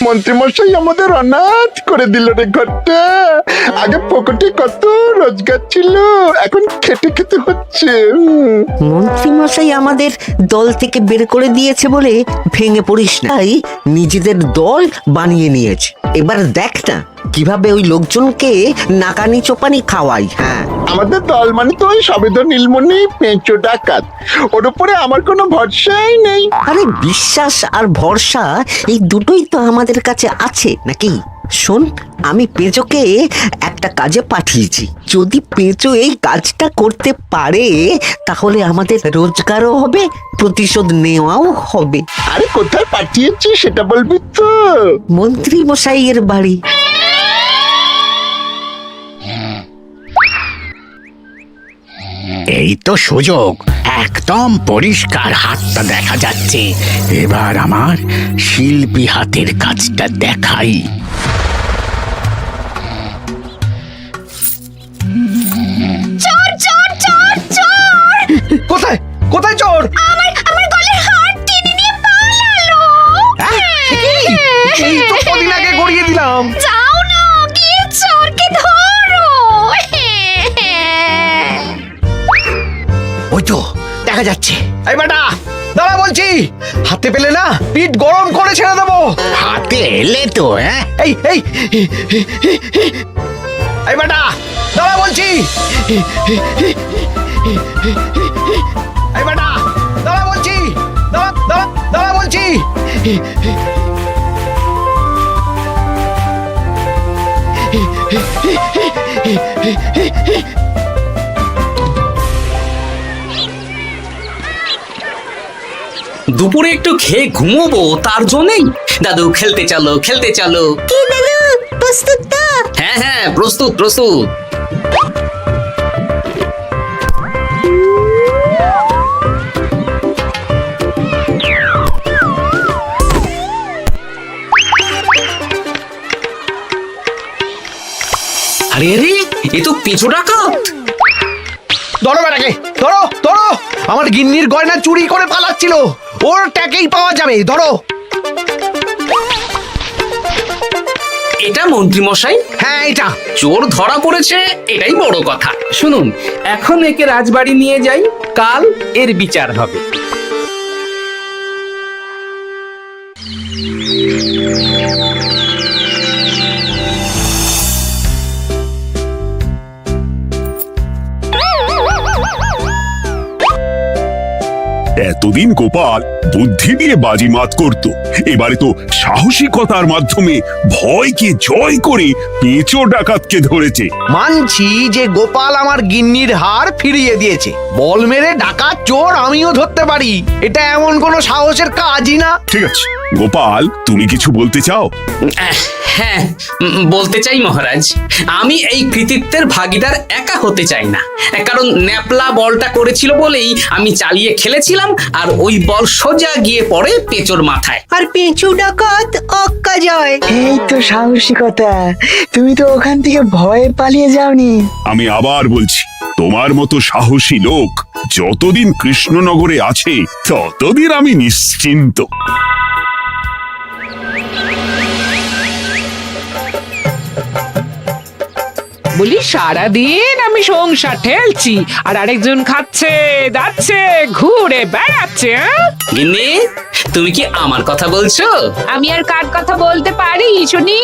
মন্ত্রীমশাই আমাদের অনাথ করে দিল রে ঘরটা। আগে পকেটে কত রোজগার ছিল, এখন খেটে খেতে হচ্ছে। মন্ত্রী মশাই আমাদের দল থেকে বের করে দিয়েছে বলে ভেঙে পড়িস না, তাই নিজেদের দল বানিয়ে নিয়েছে। এবার দেখ না কিভাবে ওই লোকজনকে নাকানি চোপানি খাওয়াই। হ্যাঁ, আমাদের দল মানে তো ওই সবেদ নীলমণি পেঁচো ডাকাত, ওর উপরে আমার কোনো ভরসাই নেই। আরে বিশ্বাস আর ভরসা এই দুটোই তো আমাদের কাছে আছে নাকি? শোন, আমি পেঁচোকে একটা কাজে পাঠিয়েছি। যদি পেঁচো এই কাজটা করতে পারে তাহলে আমাদের রোজগারও হবে, প্রতিশোধ নেওয়াও হবে। আরে কোথায় পাঠিয়েছি সেটা বলবি তো? মন্ত্রী মশাইয়ের বাড়ি। এই তো সুযোগ, একদম পরিষ্কার হাতটা দেখা যাচ্ছে। এবার আমার শিল্পী হাতের কাজটা দেখাই। চোর চোর চোর চোর! কোথায় কোথায় চোর? আমার গলার হার টেনে নিয়ে পালালো। এই তো কদিন আগে গড়িয়ে দিলাম। যাও না, গিয়ে চোরকে ধরো। ওই তো দেখা যাচ্ছে। এই বেটা দাঁড়া বলছি, হাতে পেলে না পিঠ গরম করে ছেড়ে দেবো। হাতে এলে তো এই এই এই বেটা দাঁড়া বলছি। এই বেটা দাঁড়া বলছি, দাঁড়া দাঁড়া দাঁড়া বলছি। দুপুরে একটু খেয়ে ঘুমোবো তার জন্যই। দাদু খেলতে চলো খেলতে চলো। কি দাদু, প্রস্তুত তো? হ্যাঁ হ্যাঁ, প্রস্তুত প্রস্তুত। আরে আরে, এ তো পেঁচো ডাকাত। ধরো বেটাকে, ধরো ধরো, আমার গিন্নির গয়না চুরি করে পালাচ্ছিল, ওর ট্যাকেই পাওয়া যাবে। ধরো। এটা মন্ত্রী মশাই, হ্যাঁ এটা। চোর ধরা পড়েছে, এটাই বড় কথা। শুনুন, এখন একে রাজবাড়ি নিয়ে যাই, কাল এর বিচার হবে। এতদিন গোপাল বুদ্ধি দিয়ে বাজিমাত করত, এবারে তো সাহসিকতার মাধ্যমে ভয়কে জয় করে পেঁচো ডাকাতকে ধরেছে। মানছি যে গোপাল আমার গিন্নির হার ফিরিয়ে দিয়েছে, বল মেরে ডাকাত চোর আমিও ধরতে পারি, এটা এমন কোনো সাহসের কাজই না। ঠিক আছে গোপাল, তুমি কিছু বলতে চাও? হ্যাঁ, বলতে চাই মহারাজ, আমি এই কৃতিত্বের ভাগীদার একা হতে চাই না। কারণ ন্যাপলা বলটা করেছিল বলেই আমি চালিয়ে খেলেছিলাম, আর ওই বল সোজা গিয়ে পড়ে পেঁচোর মাথায়। আর পেঁচু ডাকাত অক্কা যায়। এই তো সাহসিকতা, তুমি তো ওখান থেকে ভয়ে পালিয়ে যাওনি। আমি আবার বলছি, তোমার মতো সাহসী লোক যতদিন কৃষ্ণনগরে আছে ততদিন আমি নিশ্চিন্ত। বলি সারাদিন আমি সংসার ঠেলছি আর আরেকজন খাচ্ছে দাচ্ছে ঘুরে বেড়াচ্ছে। গিন্নি, তুমি কি আমার কথা বলছো? আমি আর কার কথা বলতে পারি শুনি?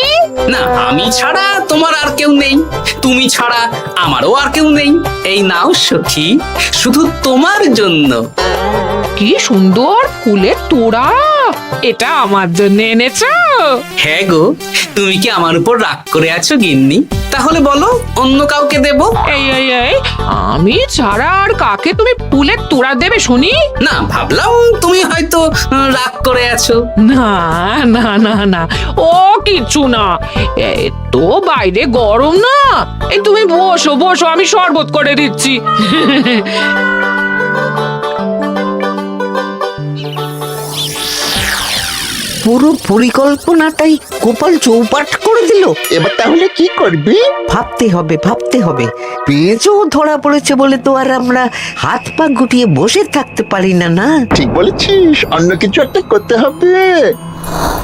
না, আমি ছাড়া তোমার আর কেউ নেই, তুমি ছাড়া আমারও আর কেউ নেই। এই নাও সখী, শুধু তোমার জন্য। কি সুন্দর ফুলের তোড়া, এটা আমার জন্য এনেছো? হ্যাঁ গো, তুমি কি আমার উপর রাগ করে আছো গিন্নি? তাহলে বলো, অন্য কাউকে দেব? এই এই এই, আমি ছাড়া আর কাকে তুমি ফুলের তোড়া দেবে শুনি? না, ভাবলাম তুমি হয়তো রাগ করে আছো। না না না না, ও কিছু না, এই তো বাইরে গরম না। এই তুমি বসো বসো, আমি শরবত করে দিচ্ছি। পুরো পরিকল্পনাটাই গোপাল চৌপাট করে দিল। এবার তাহলে কি করবি? ভাবতে হবে পেঁচো ধরা পড়েছে বলে তো আর আমরা হাত পা গুটিয়ে বসে থাকতে পারি না। না ঠিক বলেছিস, অন্য কিছু একটা করতে হবে।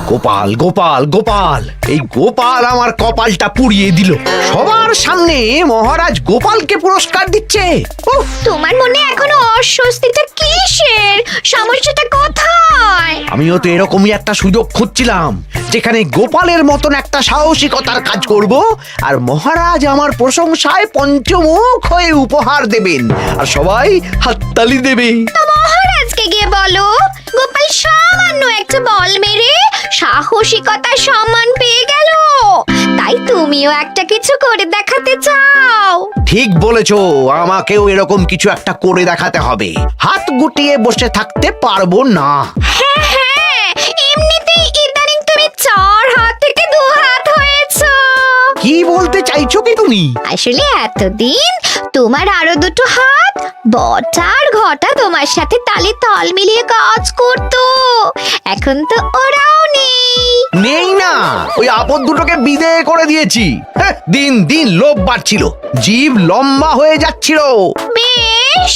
গোপাল গোপাল গোপাল, এই গোপাল আমার কপালটা পুড়িয়ে দিল। সবার সামনে মহারাজ গোপালকে পুরস্কার দিচ্ছে। উফ, তোমার মনে এখনো অস্বস্তিটা কিসের? সমস্যাটা কোথায়? আমিও তো এরকমই একটা সুযোগ খুঁজছিলাম, যেখানে গোপালের মতন একটা সাহসিকতার কাজ করব, আর মহারাজ আমার প্রশংসায় পঞ্চমুখ হয়ে উপহার দেবেন, আর সবাই হাততালি দেবে। তো মহারাজকে গিয়ে বলো গোপাল সামান্য একটা বল মেরে সাহসিকতার সম্মান পেয়ে গেল, তাই তুমিও একটা কিছু করে দেখাতে চাও। ঠিক বলেছো, আমাকেও এরকম কিছু একটা করে দেখাতে হবে। হাত গুটিয়ে বসে থাকতে পারবো না। হ্যাঁ হ্যাঁ, এমনিতেই ইদানিং তুমি 4 হাত থেকে 2 হাত হয়েছো। কি বলতে চাইছো কি তুমি? আসলে এতদিন তোমার আরো 2টো হাত বটা আর ঘটা তোমার সাথে তালে তাল মিলিয়ে কাজ করতো, এখন তো ওরাও নেই। নেই না, ওই আপদ দুটোকে বিদেয় করে দিয়েছি। হ্যাঁ, দিন দিন লোভ বাড়ছিল, জীব লম্বা হয়ে যাচ্ছিল। বেশ,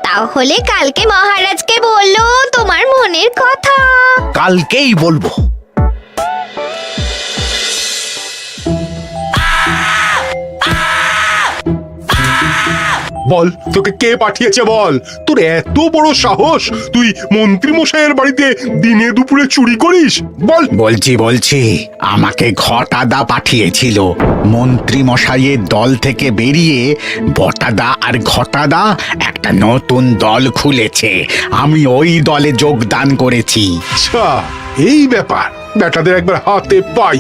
তাহলে কালকে মহারাজকে বললো তোমার মনের কথা। কালকেই বলবো। বল, তোকে কে পাঠিয়েছে বল? তোর এত বড় সাহস, তুই মন্ত্রী মশাইয়ের বাড়িতে দিনে দুপুরে চুরি করিস? বল। বলছি আমাকে ঘটাদা পাঠিয়েছিল। মন্ত্রী মশাইয়ের দল থেকে বেরিয়ে বটাদা আর ঘটাদা একটা নতুন দল খুলেছে, আমি ওই দলে যোগদান করেছি। আচ্ছা, এই ব্যাপার। বেটাদের একবার হাতে পাই।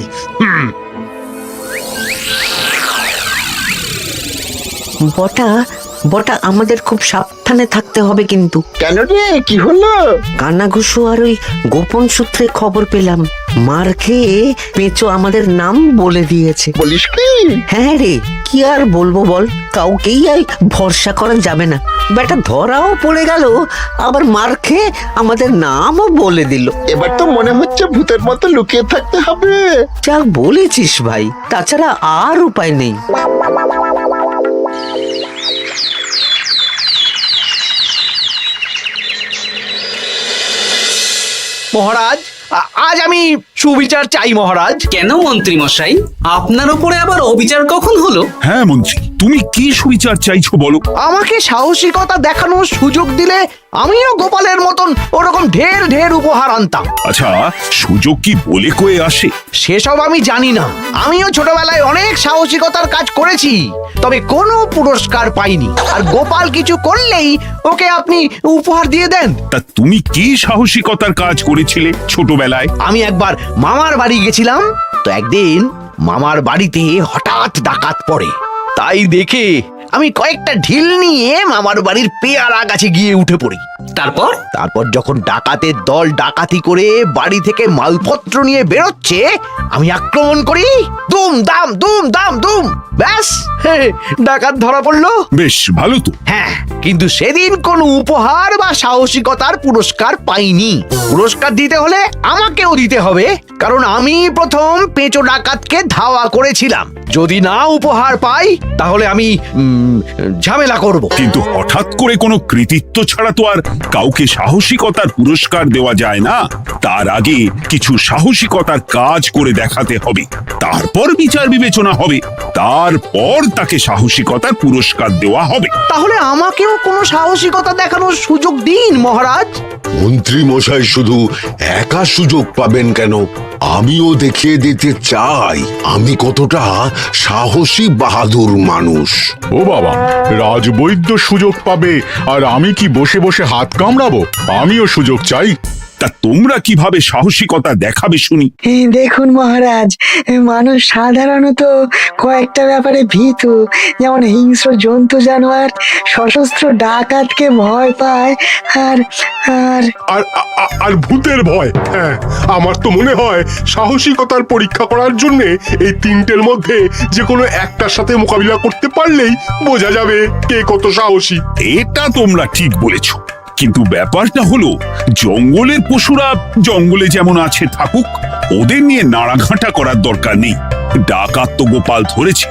বটা আমাদের খুব সাবধানে থাকতে হবে কিন্তু। কেন রে, কি হলো? কানাঘুষো আর ওই গোপন সূত্রে খবর পেলাম, মার খেয়ে পেঁচো আমাদের নাম বলে দিয়েছে। বলিস কি? হ্যাঁ রে, কি আর বলবো বল, কাউকেই আর ভরসা করা যাবে না। বেটা ধরাও পড়ে গেল, আবার মার খেয়ে আমাদের নামও বলে দিল। এবার তো মনে হচ্ছে ভূতের মতো লুকিয়ে থাকতে হবে। যা বলেছিস ভাই, তাছাড়া আর উপায় নেই। মহারাজ, আজ আমি সুবিচার চাই মহারাজ। কেন মন্ত্রী মশাই, আপনার উপরে আবার অবিচার কখন হলো? হ্যাঁ মন্ত্রী, তুমি কি সুবিচার চাইছো বলো? আমাকে সাহসিকতা দেখানোর সুযোগ দিলে আমিও গোপালের মতন ওরকম ঢের ঢের উপহার আনতাম। আচ্ছা, সুযোগ কি বলে কয়ে আসে? সেসব আমি জানি না। আমিও ছোটবেলায় অনেক সাহসিকতার কাজ করেছি, তবে কোনো পুরস্কার পাইনি। আর গোপাল কিছু করলেই ওকে আপনি উপহার দিয়ে দেন। তা তুমি কি সাহসিকতার কাজ করেছিলে ছোটবেলায়? আমি একবার মামার বাড়ি গেছিলাম, তো একদিন মামার বাড়িতে হঠাৎ ডাকাত পড়ে। তাই দেখে আমি কয়েকটা ঢিল নিয়ে মামার বাড়ির পেয়ারা গাছে গিয়ে উঠে পড়ি। তারপর যখন ডাকাতের দল ডাকাতি করে বাড়ি থেকে মালপত্র নিয়ে বেরোচ্ছে, আমি আক্রমণ করি। দুম দাম দুম দাম দুম, ব্যাস ডাকাত ধরা পড়লো। বেশ ভালো তো। হ্যাঁ, কিন্তু সেদিন কোনো উপহার বা সাহসিকতার পুরস্কার পাইনি। পুরস্কার দিতে হলে আমাকেও দিতে হবে, কারণ আমি প্রথম পেঁচো ডাকাতকে ধাওয়া করেছিলাম। যদি না উপহার পাই তাহলে আমি ঝামেলা করব। কিন্তু হঠাৎ করে কোনো কৃতিত্ব ছাড়া তো আর কাউকে সাহসিকতার পুরস্কার দেওয়া যায় না। তার আগে কিছু সাহসিকতার কাজ করে দেখাতে হবে, তারপর বিচার বিবেচনা হবে, তারপর তাকে সাহসিকতার পুরস্কার দেওয়া হবে। তাহলে আমাকেও কোনো সাহসিকতা দেখানোর সুযোগ দিন মহারাজ। মন্ত্রী মশাই শুধু একা সুযোগ পাবেন কেন, আমিও দেখিয়ে দিতে চাই আমি কতটা সাহসী বাহাদুর মানুষ। ও বাবা, রাজবৈদ্য সুযোগ পাবে আর আমি কি বসে বসে হাত কামড়াবো? আমিও সুযোগ চাই। তা তোমরা কিভাবে সাহসিকতা দেখাবে শুনি? দেখুন মহারাজ, মানুষ সাধারণত কয়েকটা ব্যাপারে ভীতু, যেমন হিংস্র জন্তু জানোয়ার, সশস্ত্র ডাকাতকে ভয় পায়, আর আর আর আর ভূতের ভয়। হ্যাঁ, আমার তো মনে হয় সাহসিকতার পরীক্ষা করার জন্য এই তিনটের মধ্যে যে কোনো একটার সাথে মোকাবিলা করতে পারলেই বোঝা যাবে কে কত সাহসী। এটা তোমরা ঠিক বলেছো, কিন্তু ব্যাপারটা হলো জঙ্গলের পশুরা জঙ্গলে যেমন আছে থাকুক, ওদের নিয়ে নাড়াঘাটা করার দরকার নেই। ডাকাত তো গোপাল ধরেছে,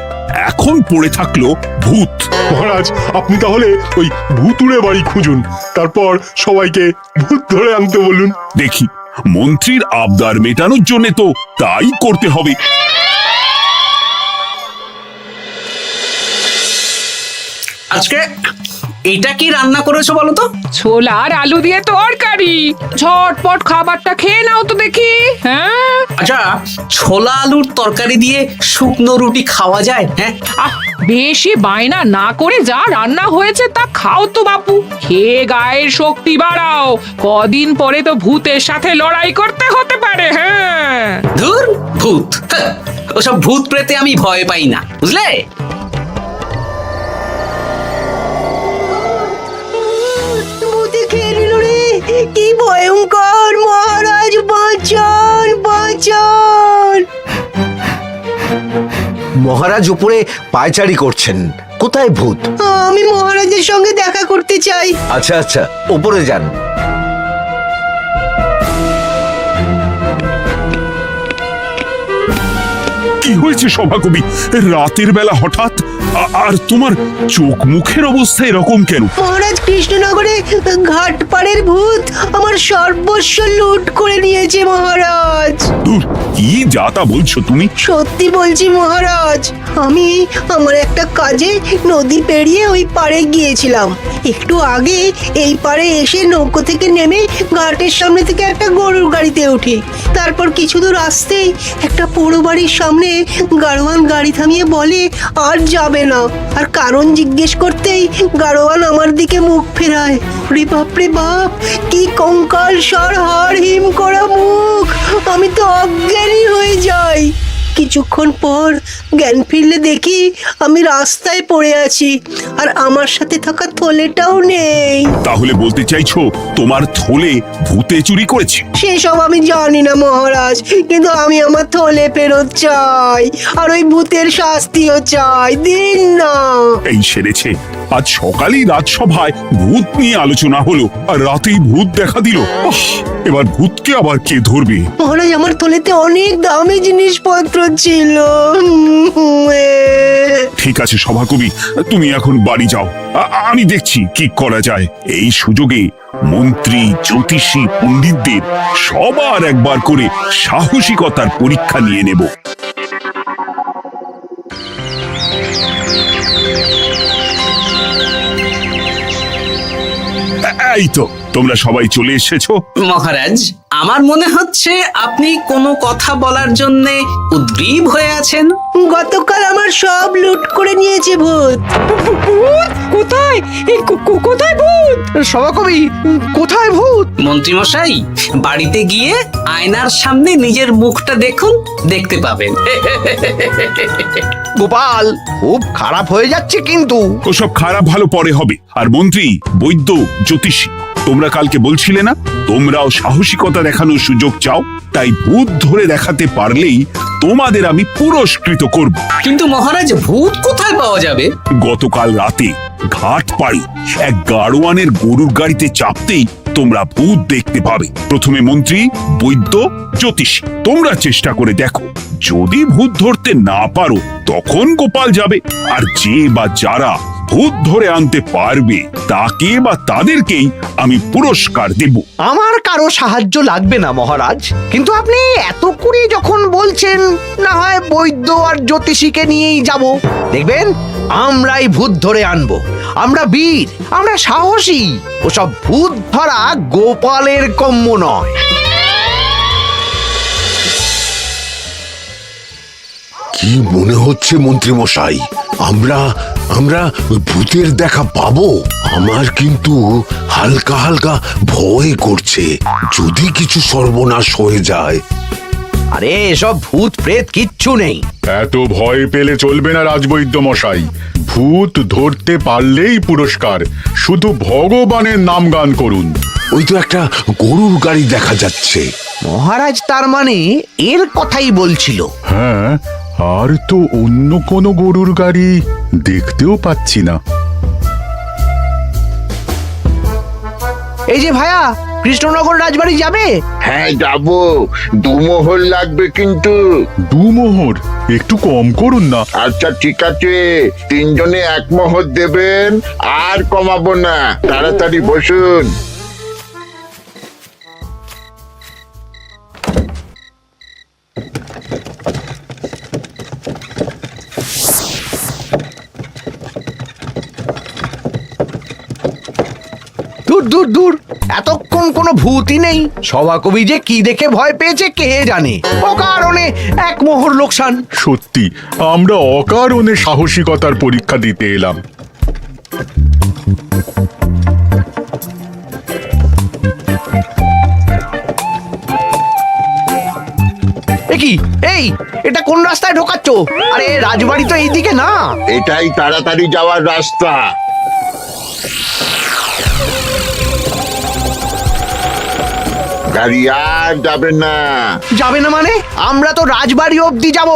এখন পড়ে থাকলো ভূত। মহারাজ, আপনি তাহলে ওই ভুতুড়ে বাড়ি খুঁজুন, তারপর সবাইকে ভূত ধরে আনতে বলুন। দেখি, মন্ত্রীর আবদার মেটানোর জন্য তো তাই করতে হবে। আজকে এটা কি রান্না করেছো বলো তো? ছোলা আর আলু দিয়ে তরকারি। ঝটপট খাবারটা খেয়ে নাও তো দেখি। হ্যাঁ, আচ্ছা, ছোলা আলুর তরকারি দিয়ে শুকনো রুটি খাওয়া যায়? হ্যাঁ, আহ, বেশি বায়না না করে যা রান্না হয়েছে তা খাও তো বাপু। খেয়ে গায়ের শক্তি বাড়াও, কদিন পরে তো ভূতের সাথে লড়াই করতে হতে পারে। হ্যাঁ, ধুর ভূত, হ্যাঁ, ওসব ভূত প্রেতে আমি ভয় পাই না, বুঝলে? ভূতে খেয়ে নিল রে, কি ভয়ঙ্কর! মহারাজ বাঁচান, বাঁচান! মহারাজ উপরে পায়চারি করছেন, কোথায় ভূত? আমি মহারাজের সঙ্গে দেখা করতে চাই। আচ্ছা আচ্ছা, উপরে যান। কি হয়েছে সভাকবি? রাতের বেলা হঠাৎ আর তোমার চোখ মুখের অবস্থা এরকম কেন? মহারাজ, কৃষ্ণনগরে ঘাটপাড়ের ভূত আমার সর্বস্ব লুট করে নিয়েছে মহারাজ। দূর, কি যাতা বলছো তুমি? সত্যি বলছি মহারাজ, আমি আমার একটা কাজে নদী পেরিয়ে ওই পাড়ে গিয়েছিলাম। একটু আগে এই পাড়ে এসে নৌকো থেকে নেমে ঘাটের সামনে থেকে একটা গরুর গাড়িতে উঠি। তারপর কিছু দূর আসতেই একটা পোড়ো বাড়ির সামনে গাড়োয়ান গাড়ি থামিয়ে বলে আর যাবে না। আর কারণ জিজ্ঞেস করতেই গাড়োয়ান আমার দিকে মুখ ফেরায়। রে বাপ রে বাপ, কি কঙ্কাল সার হাড় হিম করা মুখ! আমি তো অজ্ঞানী হয়ে যাই। কিছুক্ষণ পর জ্ঞান ফিরলে দেখি আমি রাস্তায় পড়ে আছি, আর আমার সাথে থাকা থলেটাও নেই। তাহলে বলতে চাইছো তোমার থলে ভূতে চুরি করেছে? সেসব আমি জানি না মহারাজ, কিন্তু আমি আমার থলে ফেরত চাই, আর ওই ভূতের শাস্তিও চাই। দিন না। এই সেরেছে, আজ সকালেই রাজসভায় ভূত নিয়ে আলোচনা হলো, আর রাতেই ভূত দেখা দিল। এবার ভূতকে আবার কে ধরবে? মহারাজ, আমার থলেতে অনেক দামি জিনিসপত্র ছিল। ঠিক আছে সভাকবি, তুমি এখন বাড়ি যাও, আমি দেখছি কি করা যায়। এই সুযোগে মন্ত্রী, জ্যোতিষী, পণ্ডিতদের সবার একবার করে সাহসিকতার পরীক্ষা নিয়ে নেব। এই তো তোমরা সবাই চলে এসেছো। মহারাজ, আমার মনে হচ্ছে আপনি কোনো কথা বলার জন্য উদ্গ্রীব হয়ে আছেন। গতকাল আমার সব লুট করে নিয়েছে ভূত। কোথায়? কোথায় ভূত? সভাকবি, কোথায় ভূত? মন্ত্রী মশাই, বাড়িতে গিয়ে আয়নার সামনে নিজের মুখটা দেখুন, দেখতে পাবেন। গোপাল, খুব খারাপ হয়ে যাচ্ছে কিন্তু। ওসব খারাপ ভালো পরে হবে। আর মন্ত্রী, বৈদ্য, জ্যোতিষী, তোমরা কালকে বলছিলে না তোমরাও সাহসিকতা দেখানোর সুযোগ চাও? তাই ভূত ধরে দেখাতে পারলেই তোমাদের আমি পুরস্কৃত করব। কিন্তু মহারাজ, ভূত কোথায় পাওয়া যাবে? গতকাল রাতে ঘাট পাড়ি এক গাড়োয়ানের গরুর গাড়িতে চাপতেই তোমরা ভূত দেখতে পাবে। প্রথমে মন্ত্রী, বৈদ্য, জ্যোতিষী, তোমরা চেষ্টা করে দেখো। যদি ভূত ধরতে না পারো তখন গোপাল যাবে, আর যে বা যারা ভূত ধরে আনতে পারবে তাকে বা তাদেরকেই আমি পুরস্কার দেব। আমার কারো সাহায্য লাগবে না মহারাজ, কিন্তু আপনি এত করে যখন বলছেন, না হয় বৈদ্য আর জ্যোতিষীকে নিয়েই যাব। দেখবেন আমরাই ভূত ধরে আনবো। আমরা বীর, আমরা সাহসী। ওসব ভূত ধরা গোপালের কম্য নয়। কি মনে হচ্ছে মন্ত্রী মশাই, আমরা আমরা ওই ভূতের দেখা পাবো? আমার কিন্তু হালকা হালকা ভয় করছে, যদি কিছু সর্বনাশ হয়ে যায়। আরে এসব ভূত প্রেত কিচ্ছু নেই। এত ভয় পেলে চলবে না রাজবৈদ্য মশাই। ভূত ধরতে পারলেই পুরস্কার, শুধু ভগবানের নাম গান করুন। ওই তো একটা গরুর গাড়ি দেখা যাচ্ছে। মহারাজ তার মানে এর কথাই বলছিল। হ্যাঁ, আর তো অন্য কোনো গরুর গাড়ি দেখতেও পাচ্ছি না। এই যে ভায়া, কৃষ্ণনগর রাজবাড়ি যাবে? হ্যাঁ যাবো, 2 মোহর লাগবে কিন্তু। 2 মোহর একটু কম করুন না। আচ্ছা ঠিক আছে, 3 জনে 1 মোহর দেবেন, আর কমাবো না। তাড়াতাড়ি বসুন। দূর দূর দূর, এতক্ষণ কোনো ভূতই নেই। সভাকবি যে কি দেখে ভয় পেয়েছে কে জানে। অকারণে 1 মোহর লোকসান। সত্যি আমরা অকারণে সাহসিকতার পরীক্ষা দিতে এলাম। কি এই, এটা কোন রাস্তায় ঢোকাচ্ছ? আরে রাজবাড়ি তো এইদিকে না। এটাই তাড়াতাড়ি যাওয়ার রাস্তা। গাড়ি আর যাবে না। যাবে না মানে? আমরা তো রাজবাড়ি অবধি যাব।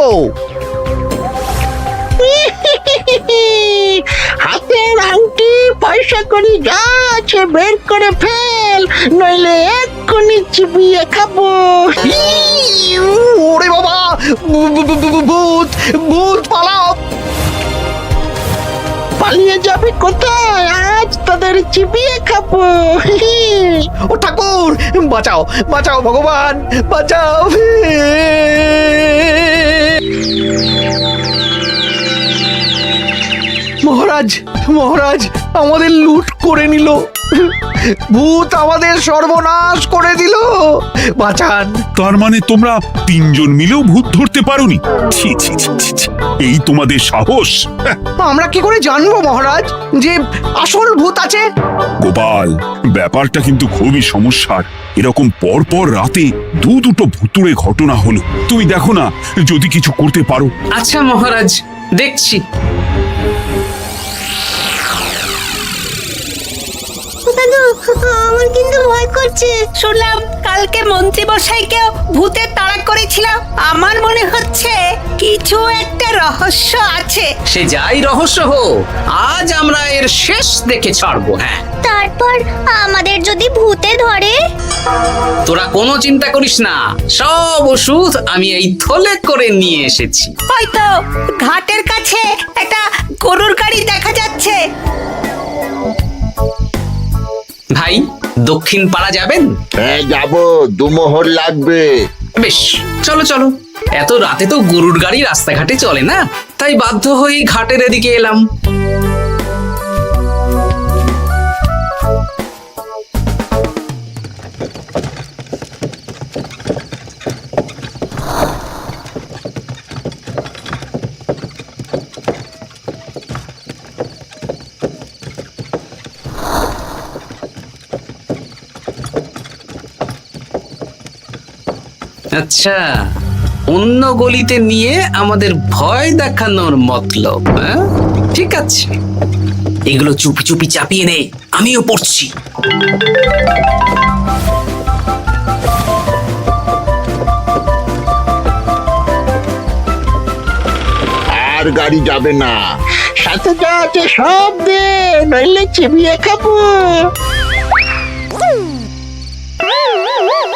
হাতের আংটি পয়সা করি যা আছে বের করে ফেল, নইলে এক্ষুনি চিবিয়ে খাবো। ওরে বাবা, ভূত ভূত পালাও। পালিয়ে যাবে কোথায়? আজ তাদের চিবিয়ে খাবো। ও ঠাকুর, বাঁচাও বাঁচাও ভগবান, বাঁচাও। মহারাজ মহারাজ, আমাদের লুট করে নিল। ভূত আমাদের সর্বনাশ করে দিল, বাঁচান। তার মানে তোমরা 3 জন মিলেও ভূত ধরতে পারোনি? ছি ছি ছি ছি ছি, এই তোমাদের সাহস! আমরা কি করে জানবো মহারাজ যে আসল ভূত আছে? গোপাল, ব্যাপারটা কিন্তু খুবই সমস্যার। এরকম পরপর রাতে দুটো ভুতুড়ে ঘটনা হলো। তুমি দেখো না যদি কিছু করতে পারো। আচ্ছা মহারাজ, দেখছি। আমার কিন্তু ভয় করছে। শুনলাম কালকে মন্ত্রী মশাইকেও ভূতে তাড়া করেছিলাম। আমার মনে হচ্ছে কিছু একটা রহস্য আছে। সে যাই রহস্য হোক, আজ আমরা এর শেষ দেখে ছাড়বো। হ্যাঁ, তারপর আমাদের যদি ভূতে ধরে? তোরা কোনো চিন্তা করিস না, সব ওষুধ আমি এই থলে করে নিয়ে এসেছি। হয়তো ঘাটের কাছে একটা গরুর গাড়ি দেখা যাচ্ছে। ভাই, দক্ষিণ পাড়া যাবেন? হ্যাঁ যাবো, 2 মোহর লাগবে। বেশ, চলো চলো। এত রাতে তো গরুর গাড়ি রাস্তাঘাটে চলে না, তাই বাধ্য হয়ে ঘাটের এদিকে এলাম। আচ্ছা, অন্য গলিতে নিয়ে আমাদের ভয় দেখানোর মতলব। হ্যাঁ, ঠিক আছে, এগুলো চুপি চুপি চাপিয়ে নে, আমিও পড়ছি। আর গাড়ি যাবে না। সাথে যা আছে সব দে, নইলে চিবিয়ে খাবো।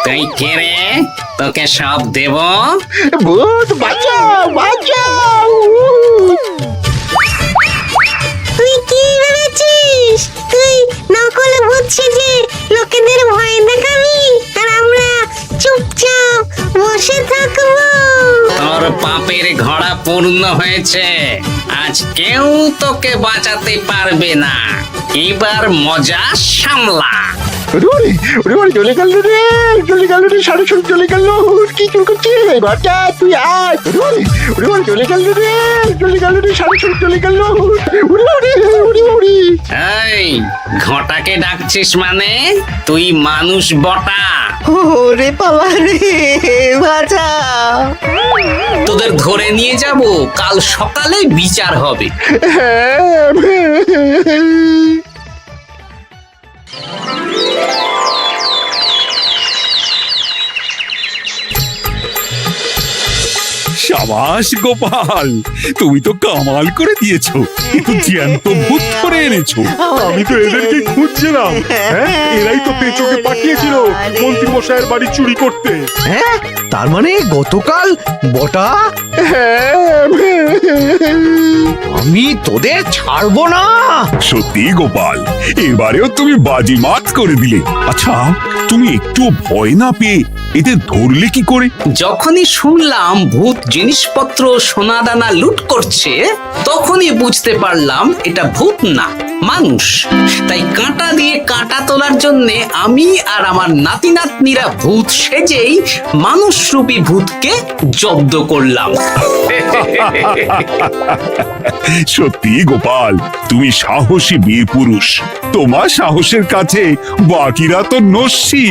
তুই কে রে? তোকে সব দেব? ভূত বাঁচাও বাঁচাও। তুই কি ভেবেছিস? তুই নকল ভূত সেজে লোকেদের ভয় দেখাবি, আর আমরা চুপচাপ বসে থাকবো? তোর পাপের ঘোড়া পূর্ণ হয়েছে, আজ কেউ তোকে বাঁচাতে পারবে না। এবার মজা সামলা। চলে গেল রে, চলে গেল রে, সাড়ে চলে গেল। কি চুল করছে ঘরটা? তুই আয়। চলে গেল রে, চলে গেল রে, সাড়ে চলে গেল। এই, ঘটাকে ডাকছিস মানে? তুই মানুষ বটা। ওরে বাবা রে, বাঁচা। তোদের ধরে নিয়ে যাব, কাল সকালে বিচার হবে। সাবাস গোপাল, তুমি তো কামাল করে দিয়েছো, কিন্তু জ্যান্ত ভূত ধরে এনেছো। আমি তো এদেরকে খুঁজছিলাম। হ্যাঁ, এরাই তো পেঁচোকে পাঠিয়েছিল মন্ত্রী মশাইয়ের বাড়ি চুরি করতে। হ্যাঁ, তার মানে গতকাল বটা আমি তোদের ছাড়বো না। সত্যি গোপাল, এবারেও তুমি বাজিমাত করে দিলে। আচ্ছা, তুমি একটু ভয় না পেয়ে এদের ধরলে কি করে? যখনই শুনলাম ভূত জিনিসপত্র সোনাদানা লুট করছে, তখনই বুঝতে পারলাম এটা ভূত না, মানুষ। তাই কাঁটা দিয়ে কাঁটা তোলার জন্যে আমি আর আমার নাতি নাতনিরা ভূত সেজেই মানুষরূপী ভূতকে জব্দ করলাম। সত্যি গোপাল, তুমি সাহসী বীর পুরুষ। তোমার সাহসের কাছে বাকিরা তো নস্যি।